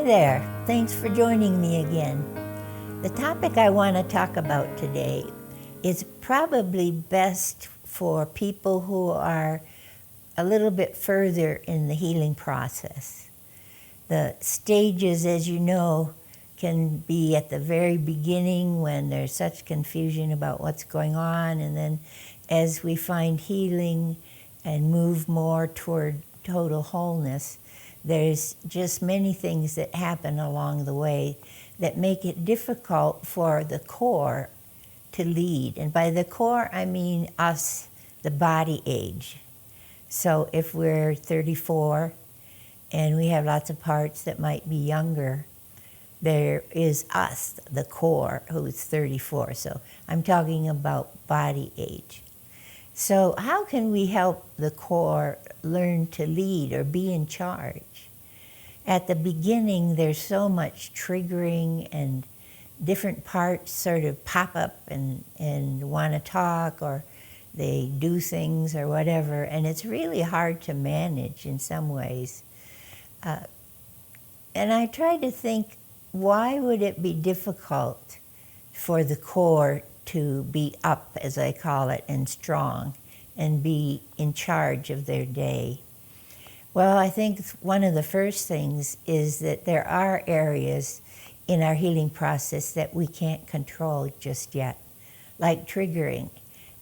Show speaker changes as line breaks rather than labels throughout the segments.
there. Thanks for joining me again. The topic I want to talk about today is probably best for people who are a little bit further in the healing process. The stages, as you know, can be at the very beginning when there's such confusion about what's going on, and then as we find healing and move more toward total wholeness, there's just many things that happen along the way that make it difficult for the core to lead. And by the core, I mean us, the body age. So if we're 34 and we have lots of parts that might be younger, there is us, the core, who's 34. So I'm talking about body age. So how can we help the core learn to lead or be in charge? At the beginning, there's so much triggering and different parts sort of pop up and want to talk, or they do things or whatever, and it's really hard to manage in some ways. And I try to think, why would it be difficult for the core to be up, as I call it, and strong, and be in charge of their day? Well, I think one of the first things is that there are areas in our healing process that we can't control just yet, like triggering.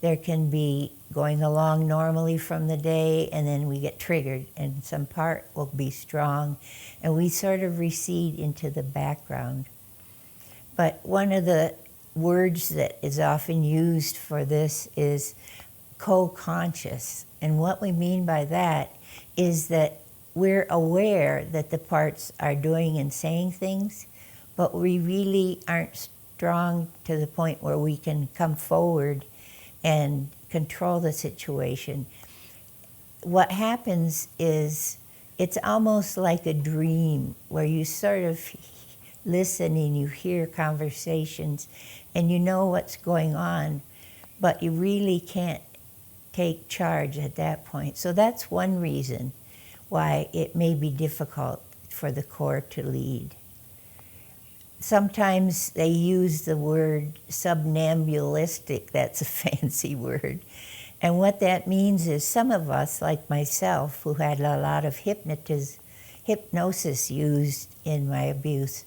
There can be going along normally from the day, and then we get triggered, and some part will be strong, and we sort of recede into the background. But one of the words that is often used for this is co-conscious. And what we mean by that is that we're aware that the parts are doing and saying things, but we really aren't strong to the point where we can come forward and control the situation. What happens is it's almost like a dream where you sort of listen and you hear conversations and you know what's going on, but you really can't take charge at that point. So that's one reason why it may be difficult for the core to lead. Sometimes they use the word somnambulistic. That's a fancy word. And what that means is some of us, like myself, who had a lot of hypnosis used in my abuse,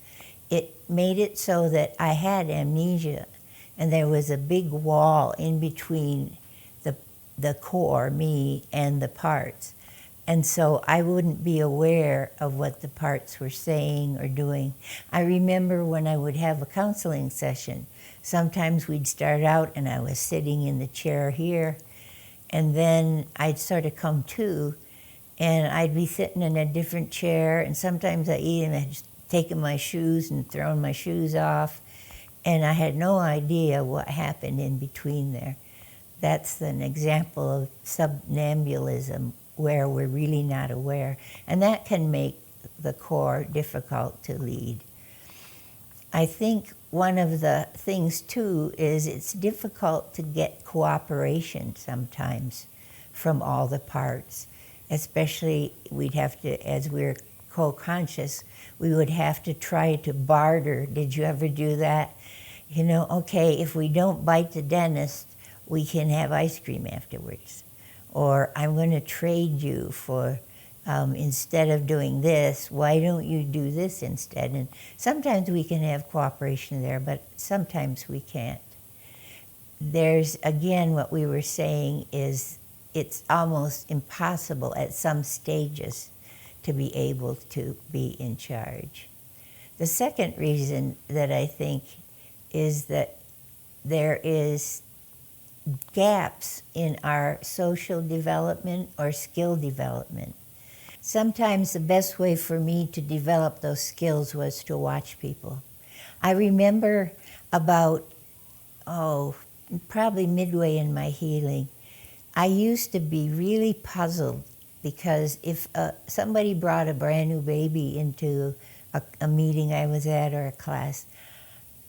it made it so that I had amnesia, and there was a big wall in between the core, me, and the parts. And so I wouldn't be aware of what the parts were saying or doing. I remember when I would have a counseling session, sometimes we'd start out and I was sitting in the chair here, and then I'd sort of come to, and I'd be sitting in a different chair, and sometimes I even had taken my shoes and thrown my shoes off, and I had no idea what happened in between there. That's an example of somnambulism, where we're really not aware. And that can make the core difficult to lead. I think one of the things too is it's difficult to get cooperation sometimes from all the parts. Especially we'd have to, as we're co-conscious, we would have to try to barter. Did you ever do that? You know, okay, if we don't bite the dentist, we can have ice cream afterwards. Or I'm going to trade you for, instead of doing this, why don't you do this instead? And sometimes we can have cooperation there, but sometimes we can't. There's, again, what we were saying is it's almost impossible at some stages to be able to be in charge. The second reason that I think is that there is gaps in our social development or skill development. Sometimes the best way for me to develop those skills was to watch people. I remember about, probably midway in my healing, I used to be really puzzled because if somebody brought a brand new baby into a meeting I was at or a class,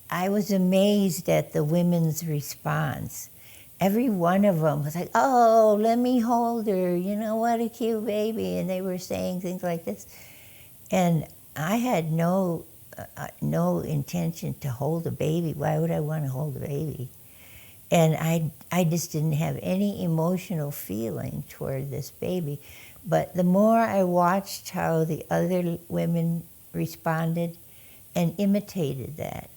I was amazed at the women's response. Every one of them was like, oh, let me hold her, you know, what a cute baby. And they were saying things like this. And I had no intention to hold a baby. Why would I want to hold a baby? And I just didn't have any emotional feeling toward this baby. But the more I watched how the other women responded and imitated that,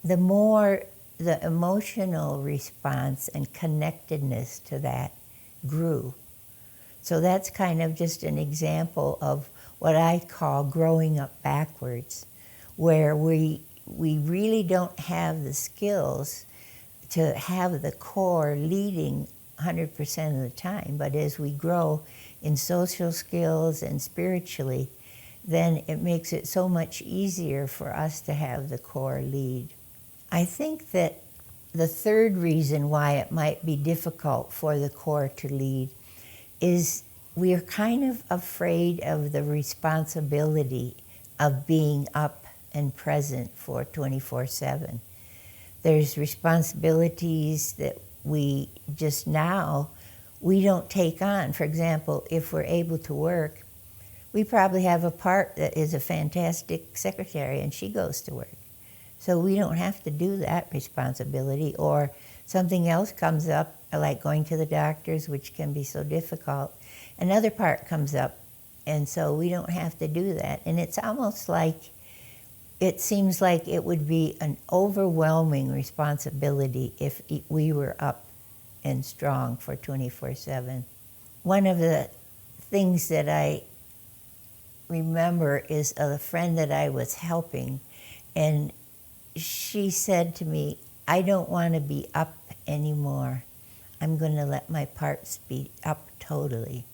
the more the emotional response and connectedness to that grew. So that's kind of just an example of what I call growing up backwards, where we really don't have the skills to have the core leading 100% of the time. But as we grow in social skills and spiritually, then it makes it so much easier for us to have the core lead. I think that the third reason why it might be difficult for the core to lead is we're kind of afraid of the responsibility of being up and present for 24/7. There's responsibilities that we don't take on. For example, if we're able to work, we probably have a part that is a fantastic secretary and she goes to work. So we don't have to do that responsibility, or something else comes up, like going to the doctors, which can be so difficult. Another part comes up, and so we don't have to do that. And it's almost like, it seems like it would be an overwhelming responsibility if we were up and strong for 24/7. One of the things that I remember is a friend that I was helping, and she said to me, "I don't want to be up anymore. I'm going to let my parts be up totally."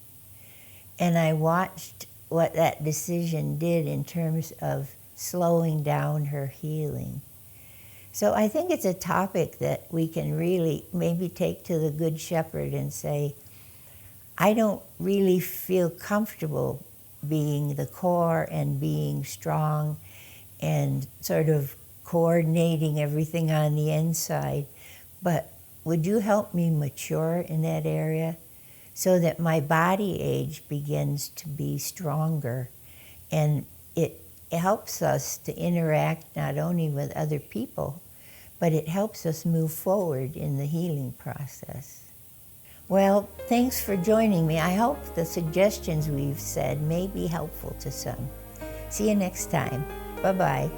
And I watched what that decision did in terms of slowing down her healing. So I think it's a topic that we can really maybe take to the Good Shepherd and say, I don't really feel comfortable being the core and being strong and sort of coordinating everything on the inside, but would you help me mature in that area so that my body age begins to be stronger? And it helps us to interact not only with other people, but it helps us move forward in the healing process. Well, thanks for joining me. I hope the suggestions we've said may be helpful to some. See you next time. Bye-bye.